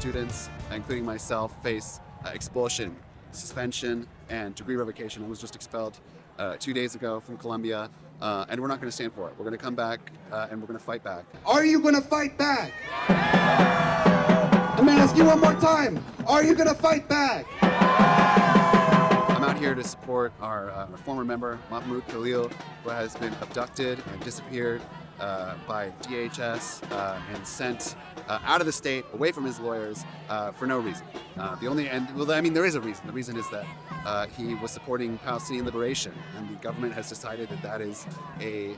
students, including myself, face expulsion, suspension, and degree revocation. I was just expelled 2 days ago from Columbia, and we're not going to stand for it. We're going to come back and we're going to fight back. Are you going to fight back? I'm going to ask you one more time. Are you going to fight back? I'm out here to support our former member, Mahmoud Khalil, who has been abducted and disappeared by DHS and sent out of the state, away from his lawyers, for no reason. There is a reason. The reason is that he was supporting Palestinian liberation, and the government has decided that that is a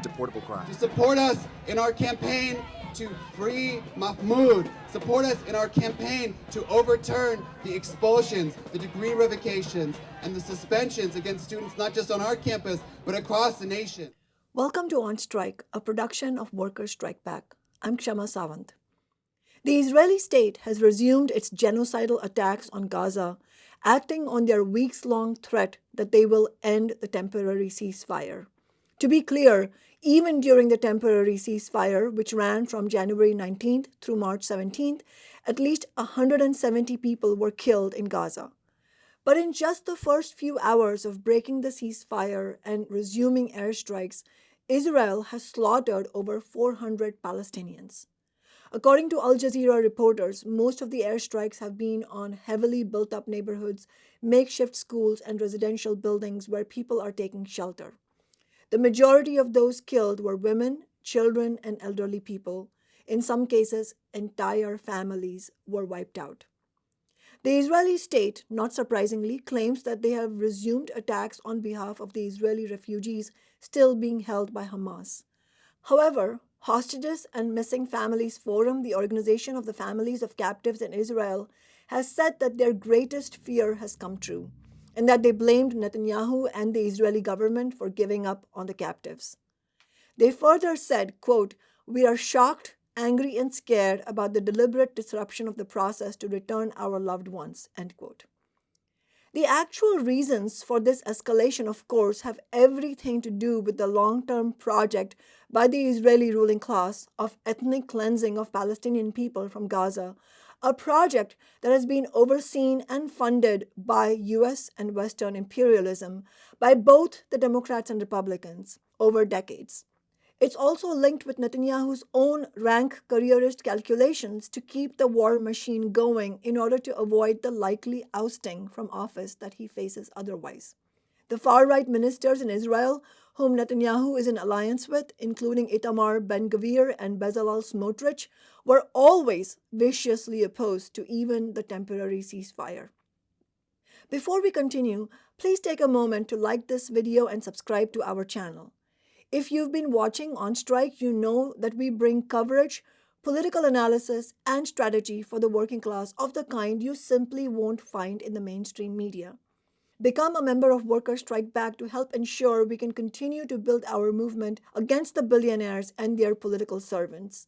deportable crime. To support us in our campaign to free Mahmoud. Support us in our campaign to overturn the expulsions, the degree revocations, and the suspensions against students not just on our campus, but across the nation. Welcome to On Strike, a production of Workers Strike Back. I'm Kshama Sawant. The Israeli state has resumed its genocidal attacks on Gaza, acting on their weeks-long threat that they will end the temporary ceasefire. To be clear, even during the temporary ceasefire, which ran from January 19th through March 17th, at least 170 people were killed in Gaza. But in just the first few hours of breaking the ceasefire and resuming airstrikes, Israel has slaughtered over 400 Palestinians. According to Al Jazeera reporters, most of the airstrikes have been on heavily built-up neighborhoods, makeshift schools, and residential buildings where people are taking shelter. The majority of those killed were women, children, and elderly people. In some cases, entire families were wiped out. The Israeli state, not surprisingly, claims that they have resumed attacks on behalf of the Israeli refugees still being held by Hamas. However, Hostages and Missing Families Forum, the organization of the families of captives in Israel, has said that their greatest fear has come true, and that they blamed Netanyahu and the Israeli government for giving up on the captives. They further said, quote, "We are shocked, angry, and scared about the deliberate disruption of the process to return our loved ones," end quote. The actual reasons for this escalation, of course, have everything to do with the long-term project by the Israeli ruling class of ethnic cleansing of Palestinian people from Gaza, a project that has been overseen and funded by US and Western imperialism by both the Democrats and Republicans over decades. It's also linked with Netanyahu's own rank careerist calculations to keep the war machine going in order to avoid the likely ousting from office that he faces otherwise. The far-right ministers in Israel, whom Netanyahu is in alliance with, including Itamar Ben-Gvir and Bezalel Smotrich, were always viciously opposed to even the temporary ceasefire. Before we continue, please take a moment to like this video and subscribe to our channel. If you've been watching On Strike, you know that we bring coverage, political analysis, and strategy for the working class of the kind you simply won't find in the mainstream media. Become a member of Workers Strike Back to help ensure we can continue to build our movement against the billionaires and their political servants,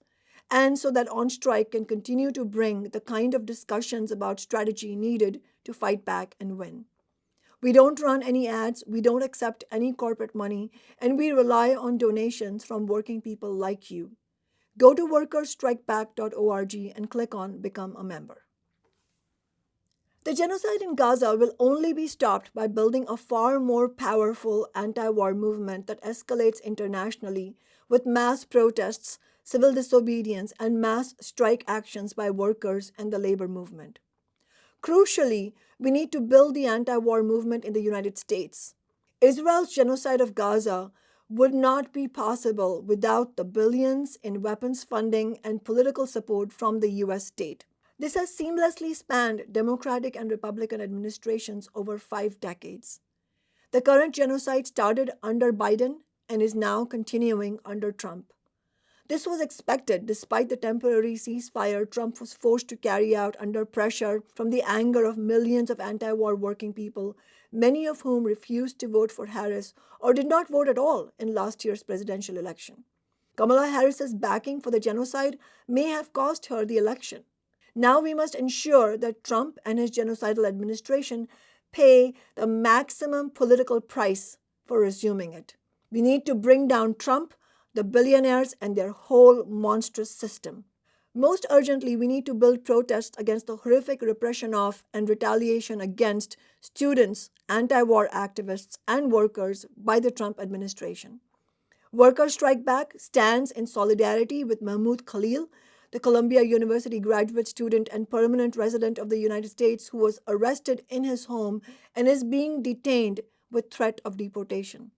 and so that On Strike can continue to bring the kind of discussions about strategy needed to fight back and win. We don't run any ads, we don't accept any corporate money, and we rely on donations from working people like you. Go to workersstrikeback.org and click on Become a Member. The genocide in Gaza will only be stopped by building a far more powerful anti-war movement that escalates internationally with mass protests, civil disobedience, and mass strike actions by workers and the labor movement. Crucially, we need to build the anti-war movement in the United States. Israel's genocide of Gaza would not be possible without the billions in weapons funding and political support from the US state. This has seamlessly spanned Democratic and Republican administrations over 5 decades. The current genocide started under Biden and is now continuing under Trump. This was expected despite the temporary ceasefire Trump was forced to carry out under pressure from the anger of millions of anti-war working people, many of whom refused to vote for Harris or did not vote at all in last year's presidential election. Kamala Harris's backing for the genocide may have cost her the election. Now we must ensure that Trump and his genocidal administration pay the maximum political price for resuming it. We need to bring down Trump, the billionaires, and their whole monstrous system. Most urgently, we need to build protests against the horrific repression of and retaliation against students, anti-war activists, and workers by the Trump administration. Workers Strike Back stands in solidarity with Mahmoud Khalil, the Columbia University graduate student and permanent resident of the United States who was arrested in his home and is being detained with threat of deportation.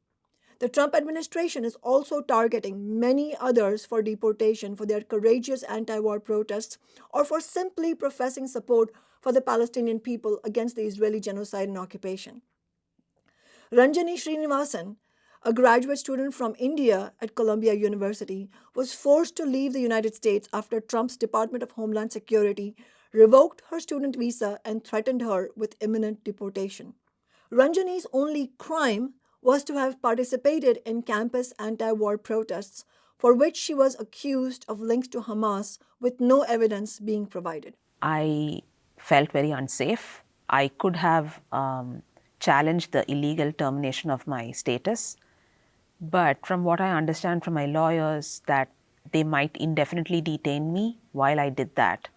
The Trump administration is also targeting many others for deportation for their courageous anti-war protests or for simply professing support for the Palestinian people against the Israeli genocide and occupation. Ranjani Srinivasan, a graduate student from India at Columbia University, was forced to leave the United States after Trump's Department of Homeland Security revoked her student visa and threatened her with imminent deportation. Ranjani's only crime was to have participated in campus anti-war protests, for which she was accused of links to Hamas with no evidence being provided. I felt very unsafe. I could have challenged the illegal termination of my status, but from what I understand from my lawyers, that they might indefinitely detain me while I did that.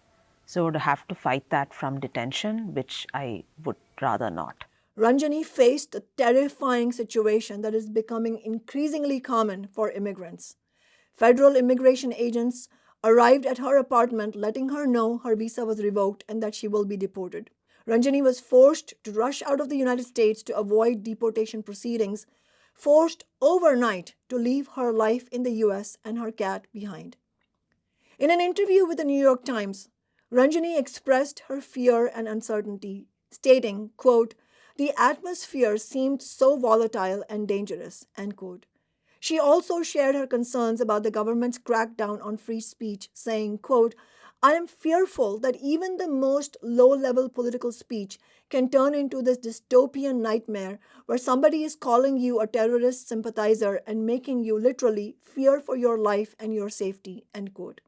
So I would have to fight that from detention, which I would rather not. Ranjani faced a terrifying situation that is becoming increasingly common for immigrants. Federal immigration agents arrived at her apartment letting her know her visa was revoked and that she will be deported. Ranjani was forced to rush out of the United States to avoid deportation proceedings, forced overnight to leave her life in the US and her cat behind. In an interview with the New York Times, Ranjani expressed her fear and uncertainty, stating, quote, "The atmosphere seemed so volatile and dangerous," end quote. She also shared her concerns about the government's crackdown on free speech, saying, quote, "I am fearful that even the most low-level political speech can turn into this dystopian nightmare where somebody is calling you a terrorist sympathizer and making you literally fear for your life and your safety," end quote.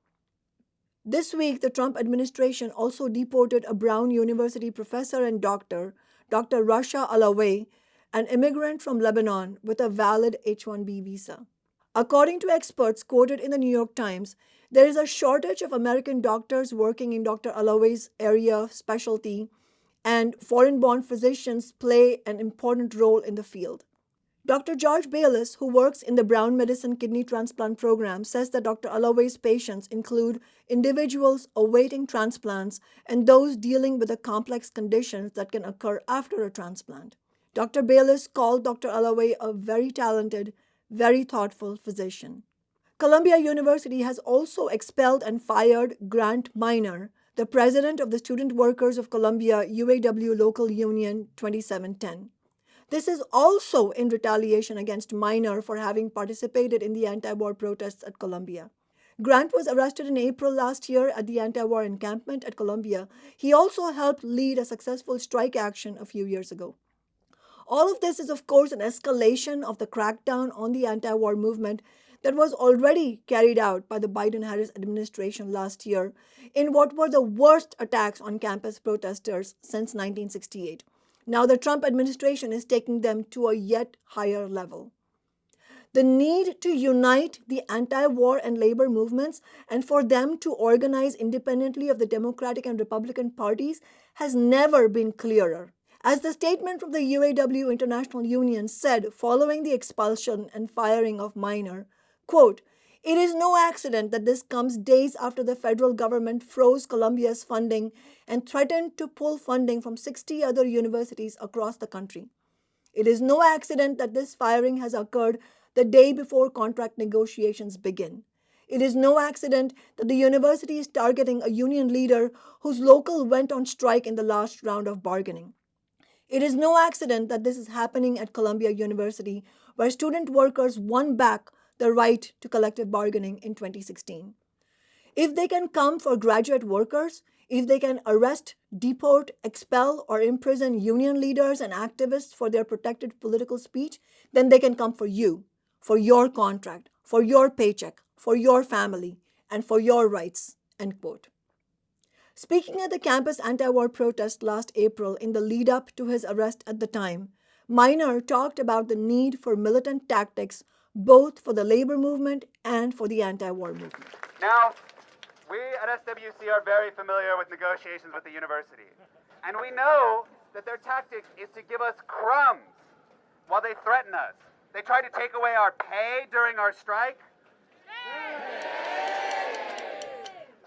This week, the Trump administration also deported a Brown University professor and doctor, Dr. Rasha Alaway, an immigrant from Lebanon with a valid H-1B visa. According to experts quoted in the New York Times, there is a shortage of American doctors working in Dr. Alaway's area of specialty, and foreign-born physicians play an important role in the field. Dr. George Bayless, who works in the Brown Medicine Kidney Transplant Program, says that Dr. Alaway's patients include individuals awaiting transplants and those dealing with the complex conditions that can occur after a transplant. Dr. Bayless called Dr. Alaway a very talented, very thoughtful physician. Columbia University has also expelled and fired Grant Minor, the president of the Student Workers of Columbia UAW Local Union 2710. This is also in retaliation against Minor for having participated in the anti-war protests at Columbia. Grant was arrested in April last year at the anti-war encampment at Columbia. He also helped lead a successful strike action a few years ago. All of this is, of course, an escalation of the crackdown on the anti-war movement that was already carried out by the Biden-Harris administration last year in what were the worst attacks on campus protesters since 1968. Now the Trump administration is taking them to a yet higher level. The need to unite the anti-war and labor movements and for them to organize independently of the Democratic and Republican parties has never been clearer. As the statement from the UAW International Union said following the expulsion and firing of Minor, quote, "It is no accident that this comes days after the federal government froze Columbia's funding and threatened to pull funding from 60 other universities across the country. It is no accident that this firing has occurred the day before contract negotiations begin. It is no accident that the university is targeting a union leader whose local went on strike in the last round of bargaining. It is no accident that this is happening at Columbia University, where student workers won back the right to collective bargaining in 2016. If they can come for graduate workers, if they can arrest, deport, expel, or imprison union leaders and activists for their protected political speech, then they can come for you, for your contract, for your paycheck, for your family, and for your rights," end quote. Speaking at the campus anti-war protest last April in the lead-up to his arrest at the time, Minor talked about the need for militant tactics both for the labor movement and for the anti-war movement. Now, We at SWC are very familiar with negotiations with the university. And we know that their tactic is to give us crumbs while they threaten us. They tried to take away our pay during our strike.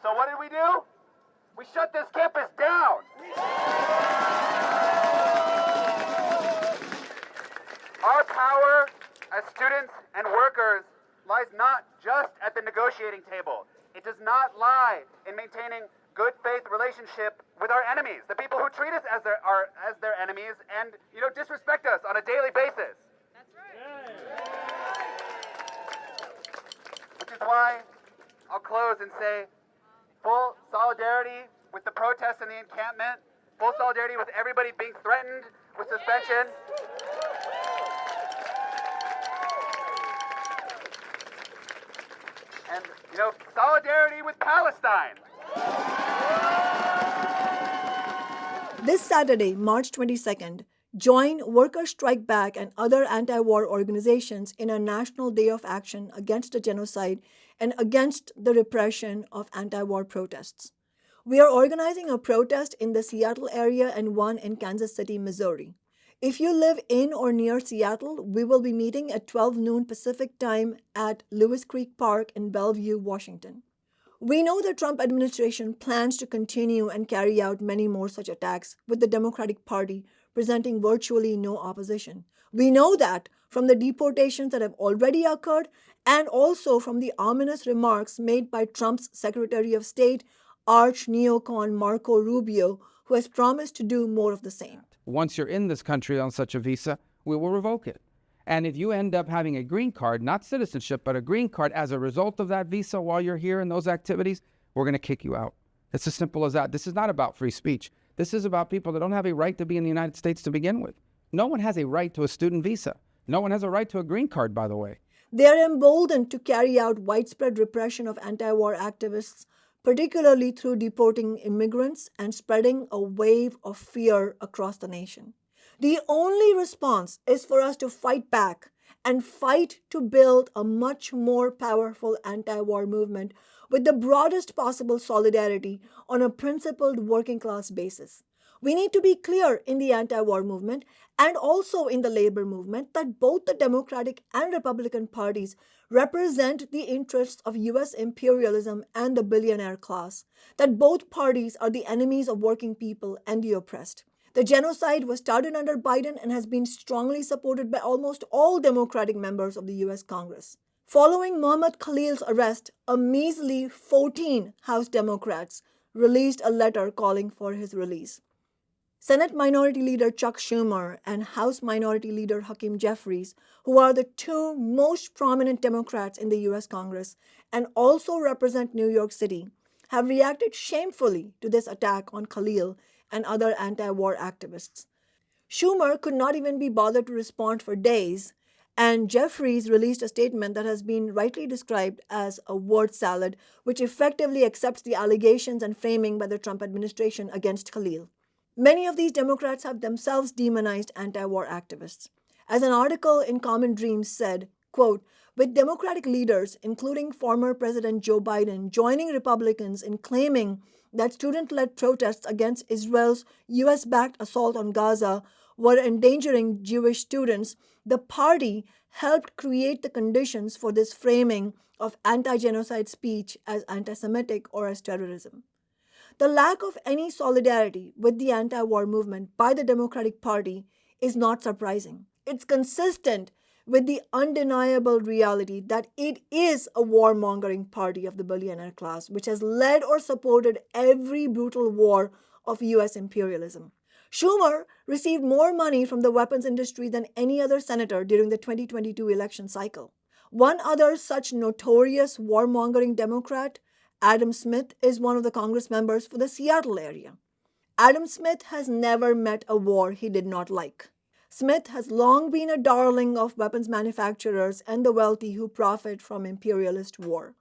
So what did we do? We shut this campus down. Our power as students and workers lies not just at the negotiating table. It does not lie in maintaining good faith relationship with our enemies, the people who treat us as their enemies and disrespect us on a daily basis. That's right. Which is why I'll close and say full solidarity with the protests and the encampment, full solidarity with everybody being threatened with suspension. And, solidarity with Palestine. This Saturday, March 22nd, join Workers Strike Back and other anti-war organizations in a national day of action against the genocide and against the repression of anti-war protests. We are organizing a protest in the Seattle area and one in Kansas City, Missouri. If you live in or near Seattle, we will be meeting at 12 noon Pacific time at Lewis Creek Park in Bellevue, Washington. We know the Trump administration plans to continue and carry out many more such attacks, with the Democratic Party presenting virtually no opposition. We know that from the deportations that have already occurred and also from the ominous remarks made by Trump's Secretary of State, arch neocon Marco Rubio, who has promised to do more of the same. Once you're in this country on such a visa, we will revoke it. And if you end up having a green card, not citizenship, but a green card as a result of that visa while you're here in those activities, we're going to kick you out. It's as simple as that. This is not about free speech. This is about people that don't have a right to be in the United States to begin with. No one has a right to a student visa. No one has a right to a green card, by the way. They are emboldened to carry out widespread repression of anti-war activists, particularly through deporting immigrants and spreading a wave of fear across the nation. The only response is for us to fight back and fight to build a much more powerful anti-war movement with the broadest possible solidarity on a principled working-class basis. We need to be clear in the anti-war movement and also in the labor movement that both the Democratic and Republican parties represent the interests of U.S. imperialism and the billionaire class, that both parties are the enemies of working people and the oppressed. The genocide was started under Biden and has been strongly supported by almost all Democratic members of the U.S. Congress. Following Mahmoud Khalil's arrest, a measly 14 House Democrats released a letter calling for his release. Senate Minority Leader Chuck Schumer and House Minority Leader Hakeem Jeffries, who are the two most prominent Democrats in the U.S. Congress and also represent New York City, have reacted shamefully to this attack on Khalil and other anti-war activists. Schumer could not even be bothered to respond for days, and Jeffries released a statement that has been rightly described as a word salad, which effectively accepts the allegations and framing by the Trump administration against Khalil. Many of these Democrats have themselves demonized anti-war activists. As an article in Common Dreams said, quote, with Democratic leaders, including former President Joe Biden, joining Republicans in claiming that student-led protests against Israel's U.S.-backed assault on Gaza were endangering Jewish students, the party helped create the conditions for this framing of anti-genocide speech as anti-Semitic or as terrorism. The lack of any solidarity with the anti-war movement by the Democratic Party is not surprising. It's consistent with the undeniable reality that it is a warmongering party of the billionaire class, which has led or supported every brutal war of U.S. imperialism. Schumer received more money from the weapons industry than any other senator during the 2022 election cycle. One other such notorious warmongering Democrat, Adam Smith, is one of the Congress members for the Seattle area. Adam Smith has never met a war he did not like. Smith has long been a darling of weapons manufacturers and the wealthy who profit from imperialist war.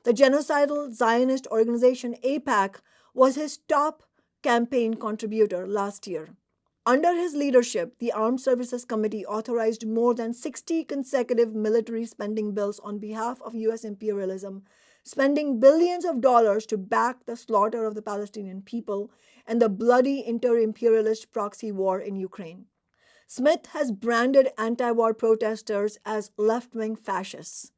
The genocidal Zionist organization AIPAC was his top campaign contributor last year. Under his leadership, the Armed Services Committee authorized more than 60 consecutive military spending bills on behalf of U.S. imperialism, spending billions of dollars to back the slaughter of the Palestinian people and the bloody inter-imperialist proxy war in Ukraine. Smith has branded anti-war protesters as left-wing fascists.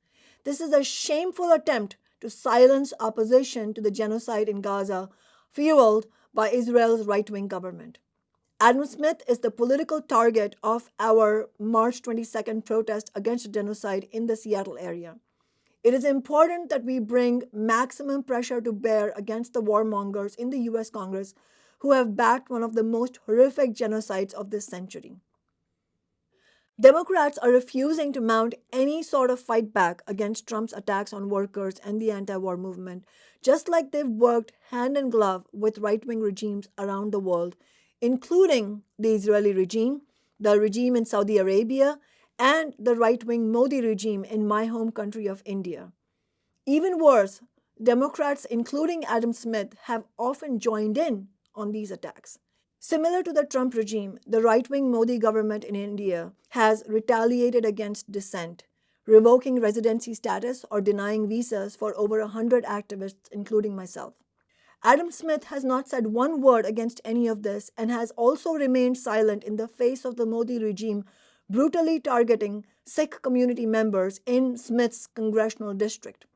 This is a shameful attempt to silence opposition to the genocide in Gaza, fueled by Israel's right-wing government. Adam Smith is the political target of our March 22nd protest against the genocide in the Seattle area. It is important that we bring maximum pressure to bear against the warmongers in the U.S. Congress who have backed one of the most horrific genocides of this century. Democrats are refusing to mount any sort of fight back against Trump's attacks on workers and the anti-war movement, just like they've worked hand in glove with right-wing regimes around the world, including the Israeli regime, the regime in Saudi Arabia, and the right-wing Modi regime in my home country of India. Even worse, Democrats, including Adam Smith, have often joined in on these attacks. Similar to the Trump regime, the right-wing Modi government in India has retaliated against dissent, revoking residency status or denying visas for over 100 activists, including myself. Adam Smith has not said one word against any of this and has also remained silent in the face of the Modi regime brutally targeting Sikh community members in Smith's congressional district.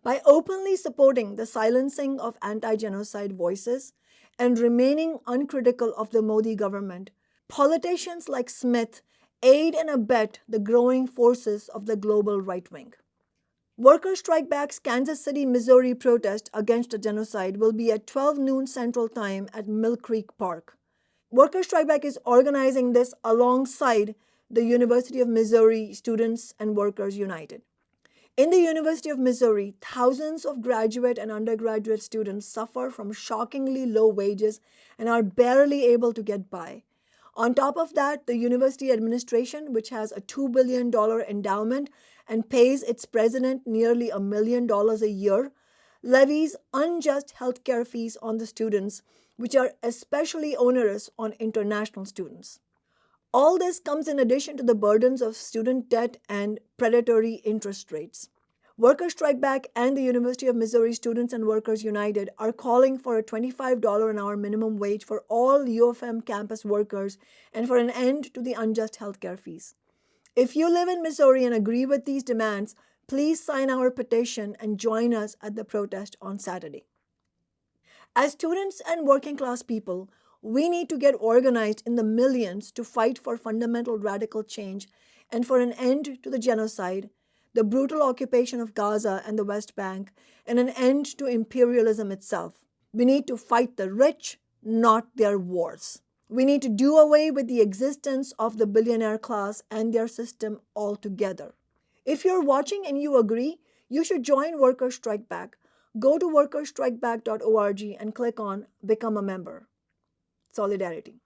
By openly supporting the silencing of anti-genocide voices and remaining uncritical of the Modi government, politicians like Smith aid and abet the growing forces of the global right wing. Worker Strike Back's Kansas City, Missouri protest against the genocide will be at 12 noon Central Time at Mill Creek Park. Worker Strike Back is organizing this alongside the University of Missouri Students and Workers United. In the University of Missouri, thousands of graduate and undergraduate students suffer from shockingly low wages and are barely able to get by. On top of that, the university administration, which has a $2 billion endowment and pays its president nearly $1 million a year, levies unjust healthcare fees on the students, which are especially onerous on international students. All this comes in addition to the burdens of student debt and predatory interest rates. Worker Strike Back and the University of Missouri Students and Workers United are calling for a $25 an hour minimum wage for all U of M campus workers and for an end to the unjust healthcare fees. If you live in Missouri and agree with these demands, please sign our petition and join us at the protest on Saturday. As students and working class people, we need to get organized in the millions to fight for fundamental radical change and for an end to the genocide, the brutal occupation of Gaza and the West Bank, and an end to imperialism itself. We need to fight the rich, not their wars. We need to do away with the existence of the billionaire class and their system altogether. If you're watching and you agree, you should join Worker Strike Back. Go to workerstrikeback.org and click on Become a Member. Solidarity.